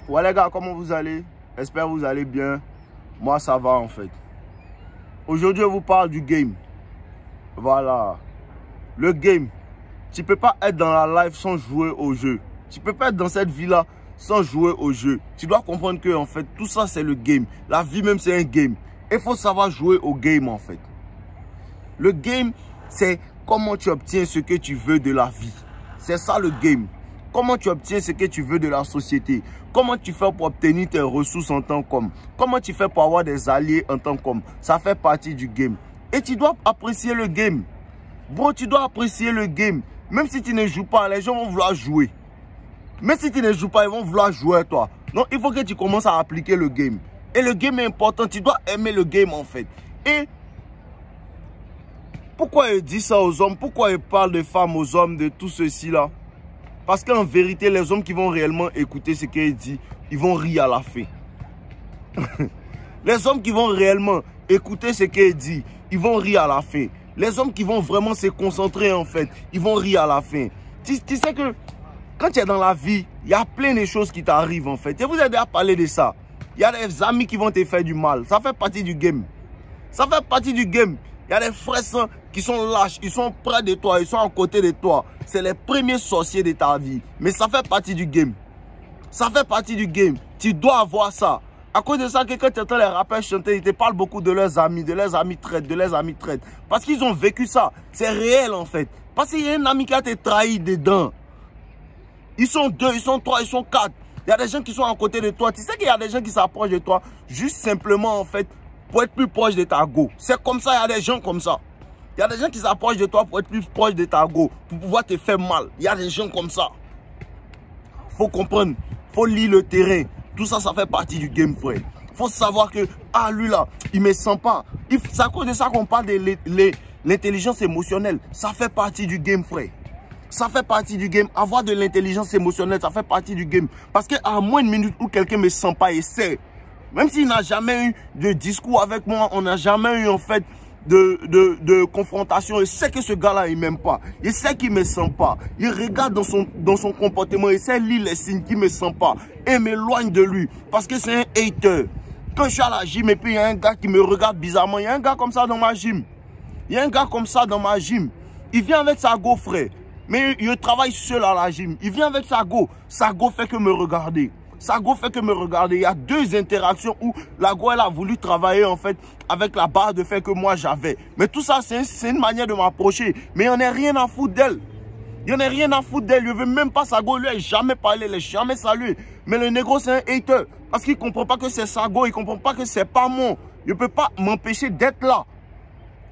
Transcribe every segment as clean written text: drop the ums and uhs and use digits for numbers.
Ouais les gars, comment vous allez? J'espère que vous allez bien. Moi ça va en fait. Aujourd'hui je vous parle du game. Voilà. Le game. Tu peux pas être dans la life sans jouer au jeu. Tu peux pas être dans cette vie-là sans jouer au jeu. Tu dois comprendre que en fait tout ça c'est le game. La vie même c'est un game. Il faut savoir jouer au game en fait. Le game c'est comment tu obtiens ce que tu veux de la vie. C'est ça le game. Comment tu obtiens ce que tu veux de la société. Comment tu fais pour obtenir tes ressources en tant qu'homme. Comment tu fais pour avoir des alliés en tant qu'homme. Ça fait partie du game. Et tu dois apprécier le game. Bro, tu dois apprécier le game. Même si tu ne joues pas, les gens vont vouloir jouer. Même si tu ne joues pas, ils vont vouloir jouer à toi. Donc, il faut que tu commences à appliquer le game. Et le game est important. Tu dois aimer le game en fait. Et pourquoi il dit ça aux hommes? Pourquoi il parle de femmes aux hommes, de tout ceci là? Parce qu'en vérité, les hommes qui vont réellement écouter ce qu'il dit, ils vont rire à la fin. Les hommes qui vont réellement écouter ce qu'il dit, ils vont rire à la fin. Les hommes qui vont vraiment se concentrer en fait, ils vont rire à la fin. Tu sais que quand tu es dans la vie, il y a plein de choses qui t'arrivent en fait. Je vous ai déjà parlé de ça. Il y a des amis qui vont te faire du mal. Ça fait partie du game. Ça fait partie du game. Il y a des frères qui sont lâches, ils sont près de toi, ils sont à côté de toi. C'est les premiers sorciers de ta vie. Mais ça fait partie du game. Ça fait partie du game. Tu dois avoir ça. À cause de ça, quand tu entends les rappeurs chanter, ils te parlent beaucoup de leurs amis traites, de leurs amis traites. Parce qu'ils ont vécu ça. C'est réel en fait. Parce qu'il y a un ami qui a te trahi dedans. Ils sont 2, ils sont 3, ils sont 4. Il y a des gens qui sont à côté de toi. Tu sais qu'il y a des gens qui s'approchent de toi juste simplement en fait pour être plus proche de ta go. C'est comme ça, il y a des gens comme ça. Il y a des gens qui s'approchent de toi pour être plus proche de ta go, pour pouvoir te faire mal. Il y a des gens comme ça. Faut comprendre, faut lire le terrain. Tout ça, ça fait partie du game, frère. Faut savoir que, ah, lui là, il me sent pas. C'est à cause de ça qu'on parle de l'intelligence émotionnelle. Ça fait partie du game, frère. Ça fait partie du game. Avoir de l'intelligence émotionnelle, ça fait partie du game. Parce qu'à moins de minute où quelqu'un me sent pas et sait, même s'il n'a jamais eu de discours avec moi, on n'a jamais eu en fait de confrontation. Il sait que ce gars-là, il m'aime pas. Il sait qu'il me sent pas. Il regarde dans son comportement. Il sait lire les signes qu'il me sent pas. Et m'éloigne de lui. Parce que c'est un hater. Quand je suis à la gym et puis il y a un gars qui me regarde bizarrement. Il y a un gars comme ça dans ma gym. Il y a un gars comme ça dans ma gym. Il vient avec sa go, frère. Mais il travaille seul à la gym. Il vient avec sa go. Sa go fait que me regarder. Sa go fait que me regarder. Il y a 2 interactions où la go elle a voulu travailler en fait avec la barre de fer que moi j'avais. Mais tout ça c'est une manière de m'approcher. Mais il n'y en a rien à foutre d'elle. Il n'y en a rien à foutre d'elle. Je ne veux même pas sa go. Lui, il n'a jamais parlé, il n'a jamais salué. Mais le négro c'est un hater. Parce qu'il ne comprend pas que c'est sa go. Il ne comprend pas que c'est pas moi. Je ne peux pas m'empêcher d'être là.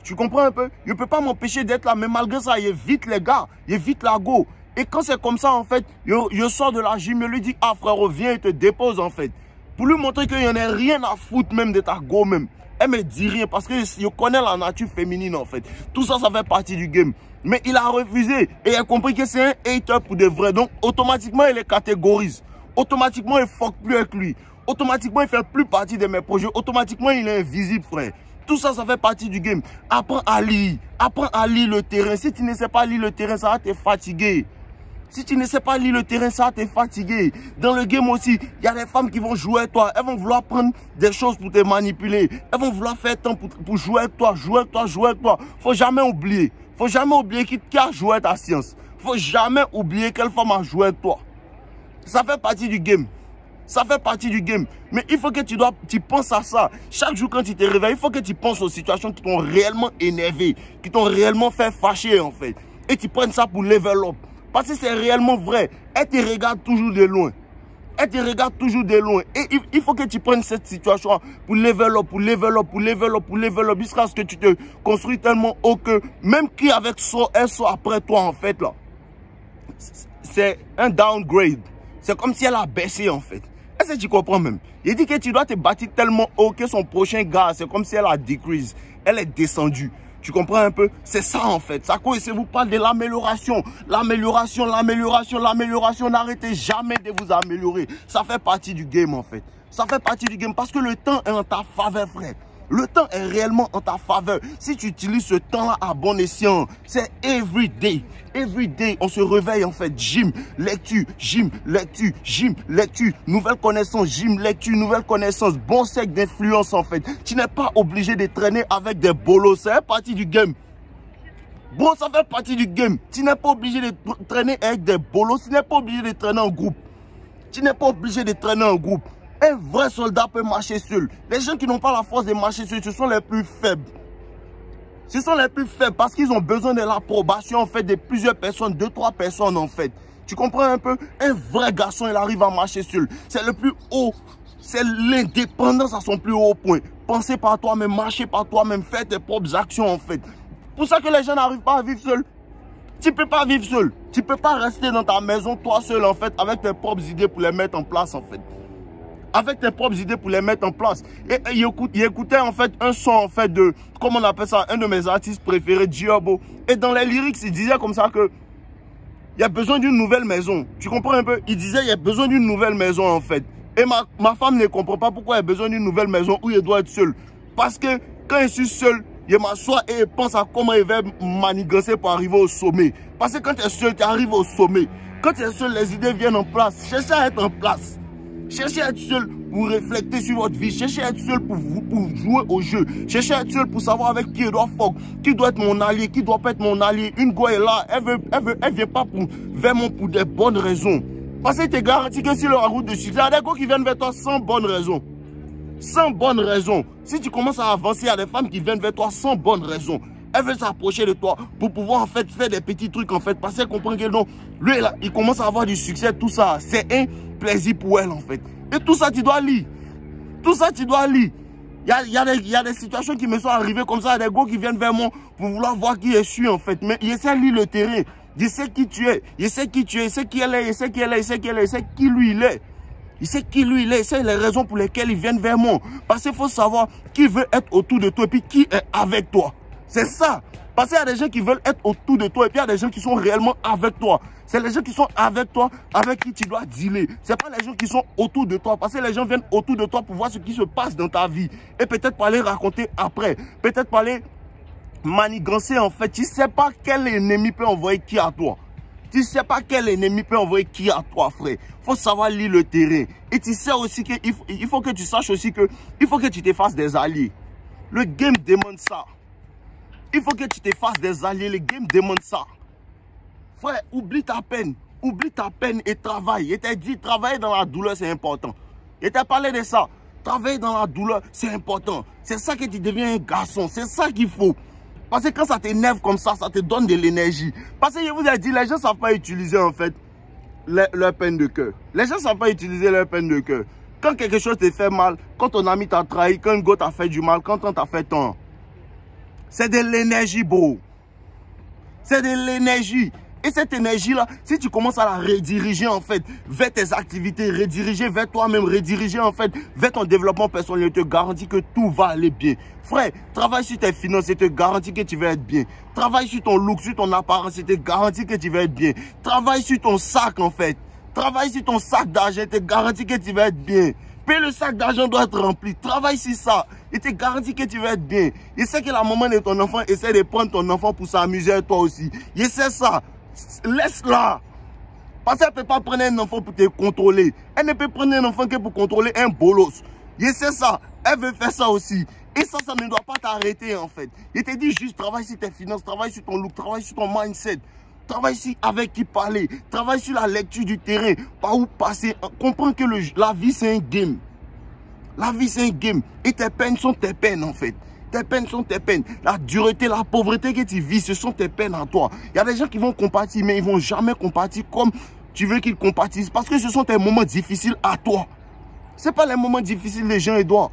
Tu comprends un peu? Je ne peux pas m'empêcher d'être là. Mais malgré ça, il évite les gars. Il évite la go. Et quand c'est comme ça, en fait, je sors de la gym, je lui dis, ah frérot, viens, il te dépose, en fait. Pour lui montrer qu'il n'y en a rien à foutre même de ta go même. Elle me dit rien parce que je connais la nature féminine, en fait. Tout ça, ça fait partie du game. Mais il a refusé et il a compris que c'est un hater pour de vrai. Donc, automatiquement, il les catégorise. Automatiquement, il ne fuck plus avec lui. Automatiquement, il ne fait plus partie de mes projets. Automatiquement, il est invisible, frère. Tout ça, ça fait partie du game. Apprends à lire. Apprends à lire le terrain. Si tu ne sais pas lire le terrain, ça va te fatiguer. Si tu ne sais pas lire le terrain, ça va te fatiguer. Dans le game aussi, il y a des femmes qui vont jouer avec toi. Elles vont vouloir prendre des choses pour te manipuler. Elles vont vouloir faire temps pour jouer avec toi, jouer avec toi, jouer avec toi. Faut jamais oublier. Faut jamais oublier qui a joué à ta science. Faut jamais oublier quelle femme a joué avec toi. Ça fait partie du game. Ça fait partie du game. Mais il faut que tu penses à ça. Chaque jour quand tu te réveilles, il faut que tu penses aux situations qui t'ont réellement énervé, qui t'ont réellement fait fâcher en fait. Et tu prennes ça pour level up. Parce que c'est réellement vrai. Elle te regarde toujours de loin. Elle te regarde toujours de loin. Et il faut que tu prennes cette situation pour level up, pour level up, pour level up, pour level up. Jusqu'à ce que tu te construis tellement haut que même qui avec ça, elle soit après toi en fait là. C'est un downgrade. C'est comme si elle a baissé en fait. Est-ce que tu comprends même? Il dit que tu dois te bâtir tellement haut que son prochain gars, c'est comme si elle a decrease. Elle est descendue. Tu comprends un peu? C'est ça en fait. Ça vous parle de l'amélioration. L'amélioration, l'amélioration, l'amélioration. N'arrêtez jamais de vous améliorer. Ça fait partie du game en fait. Ça fait partie du game parce que le temps est en ta faveur, frère. Le temps est réellement en ta faveur. Si tu utilises ce temps-là à bon escient, c'est every day. Every day, on se réveille en fait. Gym, lecture, gym, lecture, gym, lecture. Nouvelle connaissance, gym, lecture, nouvelle connaissance. Bon cercle d'influence en fait. Tu n'es pas obligé de traîner avec des bolos. C'est partie du game. Bon, ça fait partie du game. Tu n'es pas obligé de traîner avec des bolos. Tu n'es pas obligé de traîner en groupe. Tu n'es pas obligé de traîner en groupe. Un vrai soldat peut marcher seul. Les gens qui n'ont pas la force de marcher seul, ce sont les plus faibles. Ce sont les plus faibles parce qu'ils ont besoin de l'approbation en fait de plusieurs personnes, 2-3 personnes en fait. Tu comprends un peu? Un vrai garçon, il arrive à marcher seul. C'est le plus haut. C'est l'indépendance à son plus haut point. Penser par toi-même, marcher par toi-même, faire tes propres actions en fait. Pour ça que les gens n'arrivent pas à vivre seuls. Tu ne peux pas vivre seul. Tu ne peux pas rester dans ta maison, toi seul en fait, avec tes propres idées pour les mettre en place en fait. Avec tes propres idées pour les mettre en place. Et il écoutait en fait un son en fait de, comment on appelle ça, un de mes artistes préférés, Diobo. Et dans les lyrics, il disait comme ça que il y a besoin d'une nouvelle maison. Tu comprends un peu? Il disait il y a besoin d'une nouvelle maison en fait. Et ma femme ne comprend pas pourquoi il y a besoin d'une nouvelle maison où il doit être seul. Parce que quand je suis seul, je m'assois et je pense à comment il va manigancer pour arriver au sommet. Parce que quand tu es seul, tu arrives au sommet. Quand tu es seul, les idées viennent en place. Cherchez à être en place. Cherchez à être seul pour réfléchir sur votre vie. Cherchez à être seul pour jouer au jeu. Cherchez à être seul pour savoir avec qui je dois fuck. Qui doit être mon allié, qui doit pas être mon allié. Une go est là, elle vient pas vraiment pour des bonnes raisons. Parce que tu es garanti que sur la route de succès, il y a des gars qui viennent vers toi sans bonne raison. Sans bonne raison. Si tu commences à avancer, il y a des femmes qui viennent vers toi sans bonne raison. Elle veut s'approcher de toi pour pouvoir en fait faire des petits trucs en fait. Parce qu'elle comprend que non, lui là, il commence à avoir du succès, tout ça. C'est un plaisir pour elle en fait. Et tout ça, tu dois lire. Tout ça, tu dois lire. Il y a des situations qui me sont arrivées comme ça. Il y a des gars qui viennent vers moi pour vouloir voir qui je suis en fait. Mais il essaie de lire le terrain. Il sait qui tu es. Il sait qui tu es. Il sait qui elle est. Il sait qui elle est. Il sait qui elle est. Il sait qui lui il est. Il sait qui lui il est. Il sait les raisons pour lesquelles ils viennent vers moi. Parce qu'il faut savoir qui veut être autour de toi et puis qui est avec toi. C'est ça. Parce qu'il y a des gens qui veulent être autour de toi et puis il y a des gens qui sont réellement avec toi. C'est les gens qui sont avec toi, avec qui tu dois dealer. Ce n'est pas les gens qui sont autour de toi. Parce que les gens viennent autour de toi pour voir ce qui se passe dans ta vie. Et peut-être pas les raconter après. Peut-être pas les manigancer en fait. Tu ne sais pas quel ennemi peut envoyer qui à toi. Tu ne sais pas quel ennemi peut envoyer qui à toi, frère. Il faut savoir lire le terrain. Et tu sais aussi qu'il faut que tu saches aussi que il faut que tu te fasses des alliés. Le game demande ça. Il faut que tu te fasses des alliés. Le game demande ça. Frère, oublie ta peine. Oublie ta peine et travaille. Et t'ai dit, travailler dans la douleur, c'est important. Et t'ai parlé de ça. Travailler dans la douleur, c'est important. C'est ça que tu deviens un garçon. C'est ça qu'il faut. Parce que quand ça t'énerve comme ça te donne de l'énergie. Parce que je vous ai dit, les gens ne savent pas utiliser en fait leur peine de cœur. Les gens ne savent pas utiliser leur peine de cœur. Quand quelque chose te fait mal, quand ton ami t'a trahi, quand un gars t'a fait du mal, quand on t'a fait tant. C'est de l'énergie, bro. C'est de l'énergie. Et cette énergie-là, si tu commences à la rediriger en fait vers tes activités, rediriger vers toi-même, rediriger en fait vers ton développement personnel, je te garantis que tout va aller bien. Frère, travaille sur tes finances, je te garantis que tu vas être bien. Travaille sur ton look, sur ton apparence, je te garantis que tu vas être bien. Travaille sur ton sac en fait. Travaille sur ton sac d'argent, je te garantis que tu vas être bien. Puis le sac d'argent doit être rempli. Travaille sur ça. Il te garantit que tu vas être bien. Il sait que la maman de ton enfant essaie de prendre ton enfant pour s'amuser à toi aussi. Il sait ça. Laisse-la. Parce qu'elle ne peut pas prendre un enfant pour te contrôler. Elle ne peut prendre un enfant que pour contrôler un bolos. Il sait ça. Elle veut faire ça aussi. Et ça ne doit pas t'arrêter en fait. Il te dit juste travaille sur tes finances, travaille sur ton look, travaille sur ton mindset. Travaille sur avec qui parler. Travaille sur la lecture du terrain. Par où passer. Comprends que la vie c'est un game. La vie c'est un game. Et tes peines sont tes peines en fait. Tes peines sont tes peines. La dureté, la pauvreté que tu vis, ce sont tes peines à toi. Il y a des gens qui vont compatir, mais ils ne vont jamais compatir comme tu veux qu'ils compatissent. Parce que ce sont tes moments difficiles à toi. Ce n'est pas les moments difficiles de Jean-Edouard.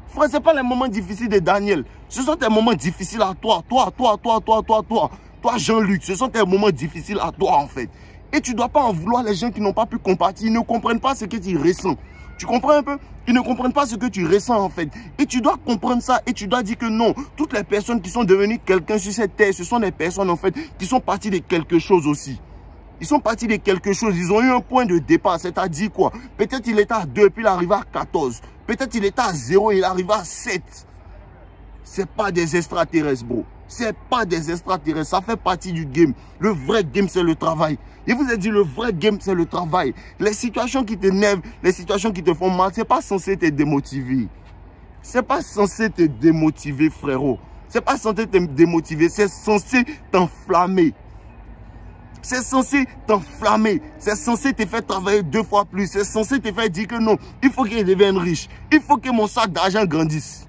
Frère, ce n'est pas les moments difficiles de Daniel. Ce sont tes moments difficiles à toi. Toi, Jean-Luc, ce sont tes moments difficiles à toi, en fait. Et tu ne dois pas en vouloir les gens qui n'ont pas pu compatir. Ils ne comprennent pas ce que tu ressens. Tu comprends un peu? Ils ne comprennent pas ce que tu ressens, en fait. Et tu dois comprendre ça. Et tu dois dire que non. Toutes les personnes qui sont devenues quelqu'un sur cette terre, ce sont des personnes, en fait, qui sont parties de quelque chose aussi. Ils sont partis de quelque chose. Ils ont eu un point de départ. C'est-à-dire quoi? Peut-être il était à 2, puis il arrive à 14. Peut-être il était à 0 et il arrive à 7. c'est pas des extraterrestres, bro. C'est pas des extraterrestres, ça fait partie du game. Le vrai game, c'est le travail. Je vous ai dit, le vrai game, c'est le travail. Les situations qui t'énervent, les situations qui te font mal, c'est pas censé te démotiver. C'est pas censé te démotiver, frérot. C'est pas censé te démotiver, c'est censé t'enflammer. C'est censé t'enflammer. C'est censé te faire travailler 2 fois plus. C'est censé te faire dire que non, il faut que je devienne riche. Il faut que mon sac d'argent grandisse.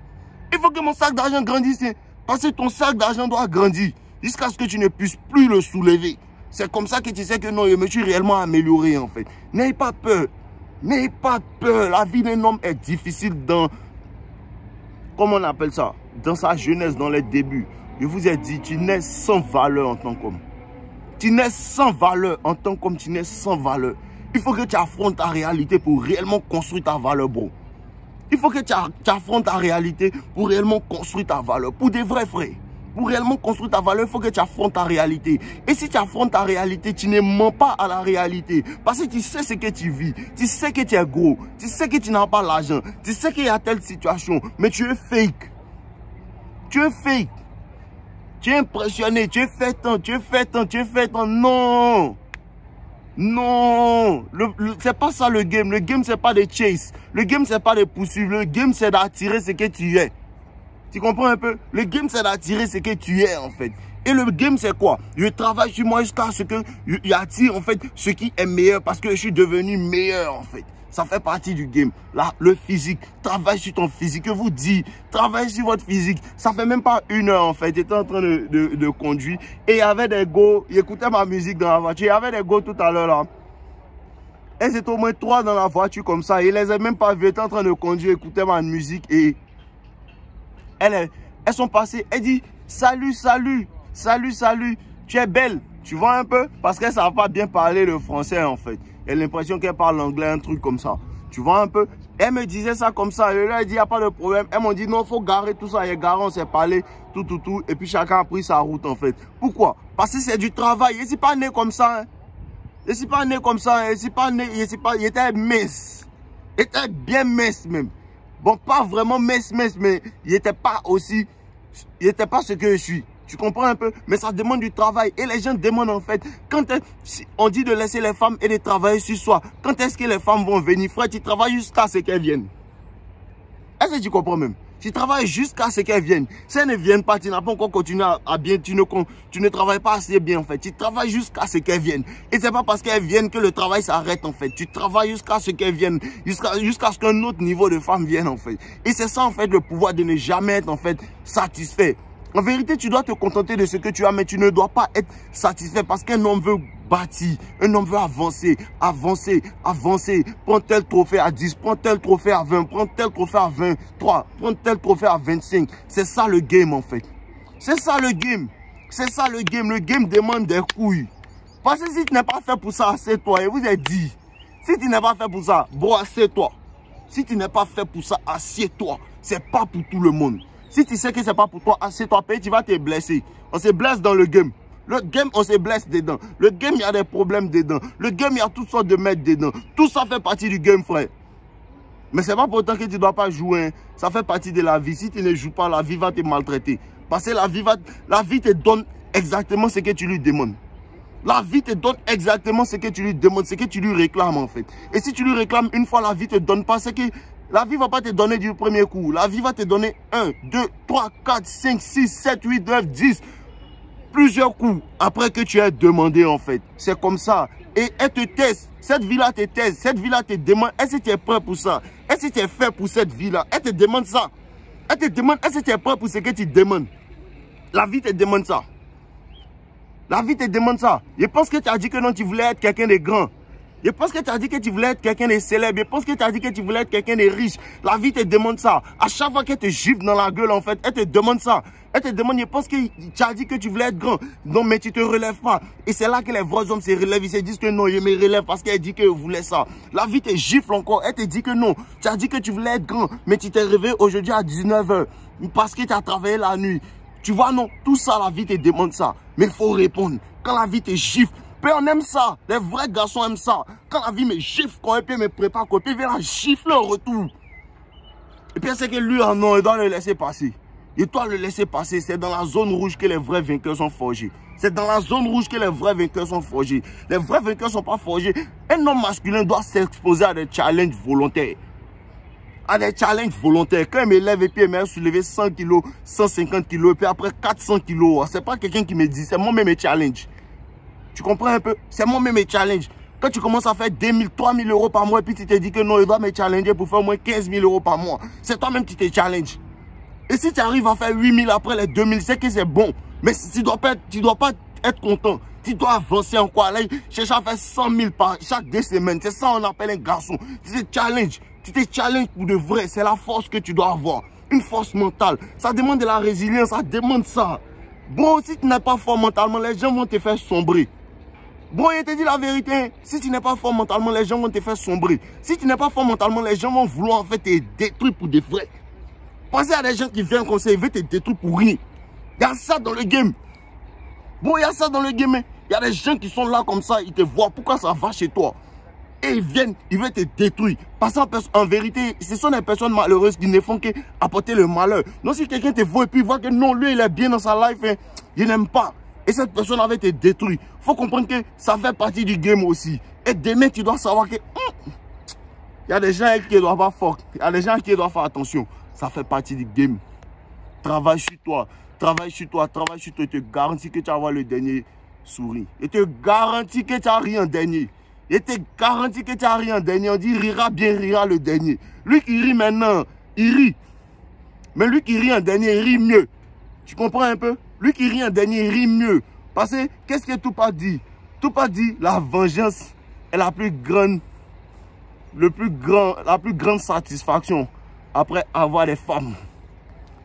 Il faut que mon sac d'argent grandisse. Parce que ton sac d'argent doit grandir jusqu'à ce que tu ne puisses plus le soulever. C'est comme ça que tu sais que non, je me suis réellement amélioré en fait. N'ayez pas peur. N'ayez pas peur. La vie d'un homme est difficile dans... Comment on appelle ça? Dans sa jeunesse, dans les débuts. Je vous ai dit, tu nais sans valeur en tant qu'homme. Tu nais sans valeur en tant qu'homme, tu nais sans valeur. Il faut que tu affrontes ta réalité pour réellement construire ta valeur, bro. Il faut que tu affrontes ta réalité pour réellement construire ta valeur. Pour des vrais frères. Pour réellement construire ta valeur, il faut que tu affrontes ta réalité. Et si tu affrontes ta réalité, tu ne mens pas à la réalité. Parce que tu sais ce que tu vis. Tu sais que tu es gros. Tu sais que tu n'as pas l'argent. Tu sais qu'il y a telle situation. Mais tu es fake. Tu es fake. Tu es impressionné. Tu es fait tant. Tu es fait tant. Tu es fait tant. Non. Non, c'est pas ça le game. Le game, c'est pas de chase. Le game, c'est pas de poursuivre. Le game, c'est d'attirer ce que tu es. Tu comprends un peu? Le game, c'est d'attirer ce que tu es, en fait. Et le game, c'est quoi? Je travaille sur moi jusqu'à ce que j'attire, en fait, ce qui est meilleur parce que je suis devenu meilleur, en fait. Ça fait partie du game. Là, le physique. Travaille sur ton physique. Je vous dis, travaille sur votre physique. Ça fait même pas 1 heure, en fait. J'étais en train de conduire. Et il y avait des gars. J'écoutais ma musique dans la voiture. Il y avait des gars tout à l'heure, là. Et c'était au moins 3 dans la voiture, comme ça. Ils les ai même pas vus. J'étais en train de conduire, écouter ma musique. Et elles sont passées. Elle dit, salut, salut. Salut, salut. Tu es belle. Tu vois un peu? Parce qu'elle ne savent pas bien parler le français, en fait. J'ai l'impression qu'elle parle anglais, un truc comme ça. Tu vois un peu? Elle me disait ça comme ça. Je leur ai dit, il n'y a pas de problème. Elles m'ont dit, non, il faut garer tout ça. Il y a garé, on s'est parlé, tout. Et puis chacun a pris sa route, en fait. Pourquoi? Parce que c'est du travail. Je ne suis pas né comme ça. Hein. Je ne suis pas né comme ça. Hein. Je ne suis pas né. Il était mince. Il était bien mince, même. Bon, pas vraiment mince, mais il n'était pas aussi. Il n'était pas ce que je suis. Tu comprends un peu? Mais ça demande du travail. Et les gens demandent en fait, quand on dit de laisser les femmes et de travailler sur soi, quand est-ce que les femmes vont venir? Frère, tu travailles jusqu'à ce qu'elles viennent. Est-ce que tu comprends même? Tu travailles jusqu'à ce qu'elles viennent. Si elles ne viennent pas, tu n'as pas encore continué à bien, tu ne travailles pas assez bien en fait. Tu travailles jusqu'à ce qu'elles viennent. Et c'est pas parce qu'elles viennent que le travail s'arrête en fait. Tu travailles jusqu'à ce qu'elles viennent, jusqu'à ce qu'un autre niveau de femme vienne en fait. Et c'est ça en fait le pouvoir de ne jamais être en fait satisfait. En vérité, tu dois te contenter de ce que tu as, mais tu ne dois pas être satisfait parce qu'un homme veut bâtir, un homme veut avancer, avancer. Prends tel trophée à 10, prends tel trophée à 20, prends tel trophée à 23, prends tel trophée à 25. C'est ça le game en fait. C'est ça le game. C'est ça le game. Le game demande des couilles. Parce que si tu n'es pas fait pour ça, assieds-toi. Je vous ai dit, si tu n'es pas fait pour ça, bon, assieds-toi. Si tu n'es pas fait pour ça, assieds-toi. C'est pas pour tout le monde. Si tu sais que c'est pas pour toi, assieds-toi, tu vas te blesser. On se blesse dans le game. Le game, on se blesse dedans. Le game, il y a des problèmes dedans. Le game, il y a toutes sortes de mecs dedans. Tout ça fait partie du game, frère. Mais c'est pas pour autant que tu ne dois pas jouer. Hein. Ça fait partie de la vie. Si tu ne joues pas, la vie va te maltraiter. Parce que la vie te donne exactement ce que tu lui demandes. La vie te donne exactement ce que tu lui demandes, ce que tu lui réclames en fait. Et si tu lui réclames une fois, la vie ne te donne pas, c'est que la vie ne va pas te donner du premier coup. La vie va te donner 1, 2, 3, 4, 5, 6, 7, 8, 9, 10. Plusieurs coups après que tu aies demandé en fait. C'est comme ça. Et elle te teste. Cette vie-là te teste. Cette vie-là te demande, est-ce que tu es prêt pour ça? Est-ce que tu es fait pour cette vie-là? Elle te demande ça. Elle te demande, est-ce que tu es prêt pour ce que tu demandes? La vie te demande ça. La vie te demande ça. Je pense que tu as dit que non, tu voulais être quelqu'un de grand. Je pense que tu as dit que tu voulais être quelqu'un de célèbre. Je pense que tu as dit que tu voulais être quelqu'un de riche. La vie te demande ça. À chaque fois qu'elle te gifle dans la gueule, en fait, elle te demande ça. Elle te demande, je pense que tu as dit que tu voulais être grand. Non, mais tu ne te relèves pas. Et c'est là que les vrais hommes se relèvent. Ils se disent que non, je me relève parce qu'elle dit qu'elle voulait ça. La vie te gifle encore. Elle te dit que non. Tu as dit que tu voulais être grand. Mais tu t'es réveillé aujourd'hui à 19 h. Parce que tu as travaillé la nuit. Tu vois, non, tout ça, la vie te demande ça. Mais il faut répondre. Quand la vie te gifle, puis on aime ça. Les vrais garçons aiment ça. Quand la vie me gifle, quand elle me prépare, quand elle vient la gifler en retour. Et puis elle sait que lui, non, il doit le laisser passer. Et toi, le laisser passer, c'est dans la zone rouge que les vrais vainqueurs sont forgés. C'est dans la zone rouge que les vrais vainqueurs sont forgés. Les vrais vainqueurs ne sont pas forgés. Un homme masculin doit s'exposer à des challenges volontaires. À des challenges volontaires. Quand il me lève et puis il m'a soulevé 100 kg, 150 kg, et puis après 400 kg. Ce n'est pas quelqu'un qui me dit, c'est moi-même mes challenge. Tu comprends un peu? C'est moi-même mes challenge. Quand tu commences à faire 2000, 3000 euros par mois, et puis tu te dis que non, il doit me challenger pour faire au moins 15 000 euros par mois. C'est toi-même qui te challenge. Et si tu arrives à faire 8000 après les 2000, c'est que c'est bon. Mais tu dois pas être content. Tu dois avancer encore. Là, chercher à faire 100 000 par chaque 2 semaines. C'est ça qu'on appelle un garçon. Tu te challenges. Tu te challenges pour de vrai. C'est la force que tu dois avoir. Une force mentale. Ça demande de la résilience. Ça demande ça. Bon, si tu n'es pas fort mentalement, les gens vont te faire sombrer. Bon, il te dit la vérité. Si tu n'es pas fort mentalement, les gens vont te faire sombrer. Si tu n'es pas fort mentalement, les gens vont vouloir en fait te détruire pour de vrai. Pensez à des gens qui viennent comme ça, ils veulent te détruire pour rien. Il y a ça dans le game. Bon, il y a ça dans le game. Il y a des gens qui sont là comme ça, ils te voient. Pourquoi ça va chez toi? Et ils viennent, ils veulent te détruire. Parce qu'en vérité, ce sont des personnes malheureuses qui ne font qu'apporter le malheur. Donc si quelqu'un te voit et puis voit que non, lui, il est bien dans sa life, hein, il n'aime pas. Et cette personne avait te détruit. Il faut comprendre que ça fait partie du game aussi. Et demain, tu dois savoir que... il y a des gens qui ne doivent pas faire. Il y a des gens qui doivent faire attention. Ça fait partie du game. Travaille sur toi. Travaille sur toi. Travaille sur toi. Je te garantis que tu vas avoir le dernier sourire. Je te garantis que tu n'as rien en dernier. Je te garantis que tu n'as rien en dernier. On dit rira bien, rira le dernier. Lui qui rit maintenant, il rit. Mais lui qui rit en dernier, il rit mieux. Tu comprends un peu? Lui qui rit en dernier, il rit mieux. Parce que, qu'est-ce que Tupac dit? Tupac dit, la vengeance est la plus grande satisfaction après avoir des femmes.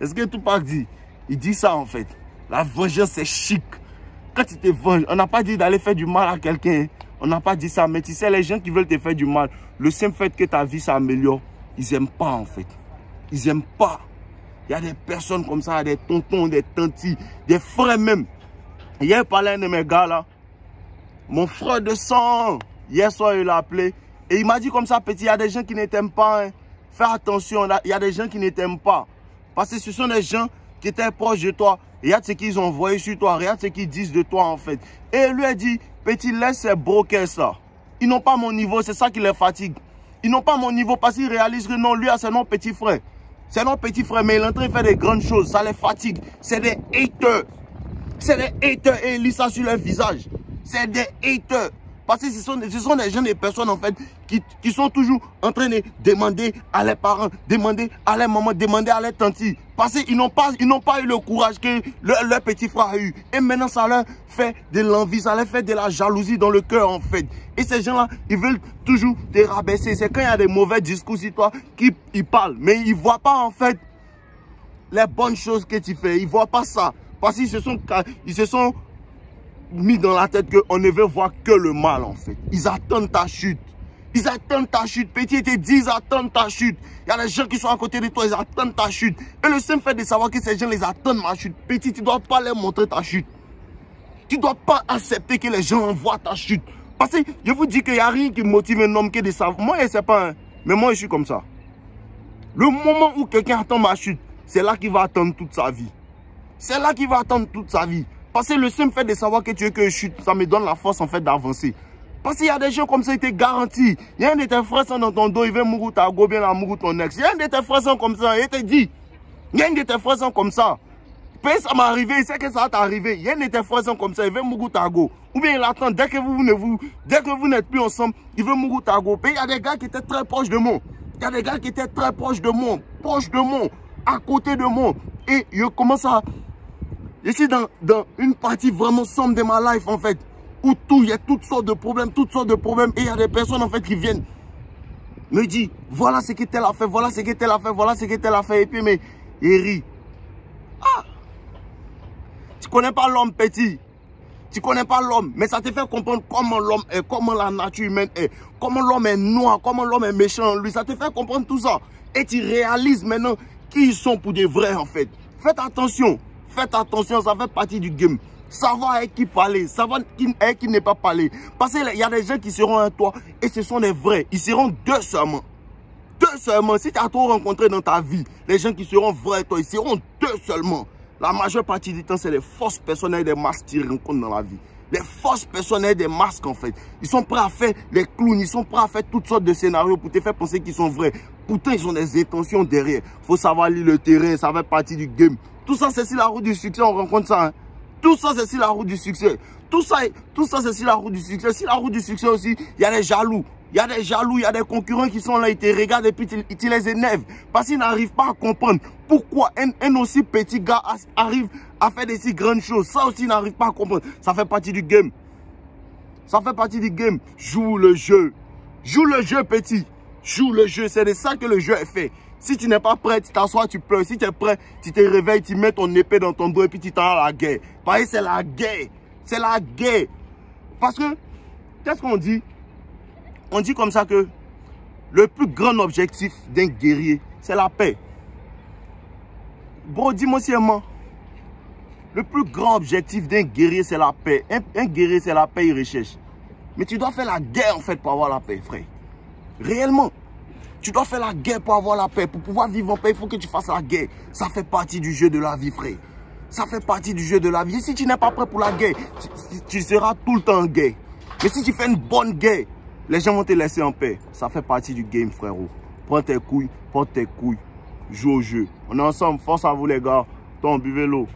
Est-ce que Tupac dit? Il dit ça en fait. La vengeance c'est chic. Quand tu te venges, on n'a pas dit d'aller faire du mal à quelqu'un. On n'a pas dit ça. Mais tu sais, les gens qui veulent te faire du mal, le simple fait que ta vie s'améliore, ils n'aiment pas en fait. Ils n'aiment pas. Il y a des personnes comme ça, des tontons, des tantis, des frères même. Hier, il parlait un de mes gars là. Mon frère de sang. Hier soir, il l'a appelé. Et il m'a dit comme ça, petit, il y a des gens qui ne t'aiment pas. Hein. Fais attention, il y a des gens qui ne t'aiment pas. Parce que ce sont des gens qui étaient proches de toi. Regarde ce qu'ils ont envoyé sur toi. Regarde ce qu'ils disent de toi en fait. Et lui a dit, petit, laisse ces brokers ça. Ils n'ont pas mon niveau, c'est ça qui les fatigue. Ils n'ont pas mon niveau parce qu'ils réalisent que non, lui a ses non petit frère. C'est non petit frère, mais il est en train de faire des grandes choses. Ça les fatigue. C'est des haters. C'est des haters et ils lisent ça sur leur visage. C'est des haters. Parce que ce sont des gens, des personnes en fait qui sont toujours en train de demander à leurs parents, demander à leurs mamans, demander à leurs tantes. Parce qu'ils n'ont pas eu le courage que leur petit frère a eu. Et maintenant ça leur fait de l'envie, ça leur fait de la jalousie dans le cœur en fait. Et ces gens-là, ils veulent toujours te rabaisser. C'est quand il y a des mauvais discours sur toi qu'ils parlent. Mais ils ne voient pas en fait les bonnes choses que tu fais. Ils ne voient pas ça. Parce qu'ils se sont mis dans la tête qu'on ne veut voir que le mal en fait. Ils attendent ta chute. Ils attendent ta chute. Petit, ils te disent, ils attendent ta chute. Il y a des gens qui sont à côté de toi, ils attendent ta chute. Et le simple fait de savoir que ces gens les attendent ma chute. Petit, tu ne dois pas leur montrer ta chute. Tu ne dois pas accepter que les gens voient ta chute. Parce que je vous dis qu'il n'y a rien qui motive un homme que de savoir. Moi, je ne sais pas, hein, mais moi, je suis comme ça. Le moment où quelqu'un attend ma chute, c'est là qu'il va attendre toute sa vie. C'est là qu'il va attendre toute sa vie. Parce que le simple fait de savoir que tu veux que je chute, ça me donne la force en fait d'avancer. Parce qu'il y a des gens comme ça, ils te garantissent. Il y a un de tes frères dans ton dos, il veut mourir ta go, bien la mourir ton ex. Il y a un de tes frères comme ça, il te dit. Il y a un de tes frères comme ça. Puis ça m'est arrivé, il sait que ça va t'arriver. Il y a un de tes frères comme ça, il veut mourir ta go. Ou bien il attend, dès que vous n'êtes plus ensemble, il veut mourir ta go. Puis il y a des gars qui étaient très proches de moi. Il y a des gars qui étaient très proches de moi, à côté de moi. Et je commence à... Je suis dans une partie vraiment sombre de ma life en fait. Où il y a toutes sortes de problèmes. Et il y a des personnes en fait qui viennent me dire, voilà ce que tel a fait, voilà ce que tel a fait, voilà ce que tel a fait. Et puis mais il rit. Ah! Tu connais pas l'homme petit. Tu connais pas l'homme. Mais ça te fait comprendre comment l'homme est, comment la nature humaine est. Comment l'homme est noir, comment l'homme est méchant. Lui, ça te fait comprendre tout ça. Et tu réalises maintenant qui ils sont pour de vrai en fait. Faites attention. Faites attention, ça fait partie du game. Savoir avec qui parler, savoir avec qui ne pas parler. Parce qu'il y a des gens qui seront à toi et ce sont des vrais. Ils seront deux seulement. deux seulement. Si tu as trop rencontré dans ta vie, les gens qui seront vrais avec toi, ils seront deux seulement. La majeure partie du temps, c'est les fausses personnes et des masques qui rencontrent dans la vie. Les fausses personnes et des masques, en fait. Ils sont prêts à faire les clowns, ils sont prêts à faire toutes sortes de scénarios pour te faire penser qu'ils sont vrais. Pourtant, ils ont des intentions derrière. Il faut savoir lire le terrain, ça fait partie du game. Tout ça, c'est sur la route du succès, on rencontre ça. Hein. Tout ça, c'est sur la route du succès. Tout ça, c'est sur la route du succès. Sur la route du succès aussi, il y a des jaloux. Il y a des jaloux, il y a des concurrents qui sont là, ils te regardent et puis ils les énervent. Parce qu'ils n'arrivent pas à comprendre pourquoi un aussi petit gars arrive à faire des si grandes choses. Ça aussi, ils n'arrivent pas à comprendre. Ça fait partie du game. Ça fait partie du game. Joue le jeu. Joue le jeu, petit. Joue le jeu. C'est de ça que le jeu est fait. Si tu n'es pas prêt, tu t'assois, tu pleures. Si tu es prêt, tu te réveilles, tu mets ton épée dans ton dos et puis tu t'en vas à la guerre. Pareil, c'est la guerre. C'est la guerre. Parce que, qu'est-ce qu'on dit? On dit comme ça que le plus grand objectif d'un guerrier, c'est la paix. Bro, dis-moi seulement. Le plus grand objectif d'un guerrier, c'est la paix. Un guerrier, c'est la paix, il recherche. Mais tu dois faire la guerre, en fait, pour avoir la paix, frère. Réellement. Tu dois faire la guerre pour avoir la paix. Pour pouvoir vivre en paix, il faut que tu fasses la guerre. Ça fait partie du jeu de la vie, frère. Ça fait partie du jeu de la vie. Et si tu n'es pas prêt pour la guerre, tu seras tout le temps en guerre. Mais si tu fais une bonne guerre, les gens vont te laisser en paix. Ça fait partie du game, frérot. Prends tes couilles, porte tes couilles. Joue au jeu. On est ensemble. Force à vous, les gars. Tom, buvez l'eau.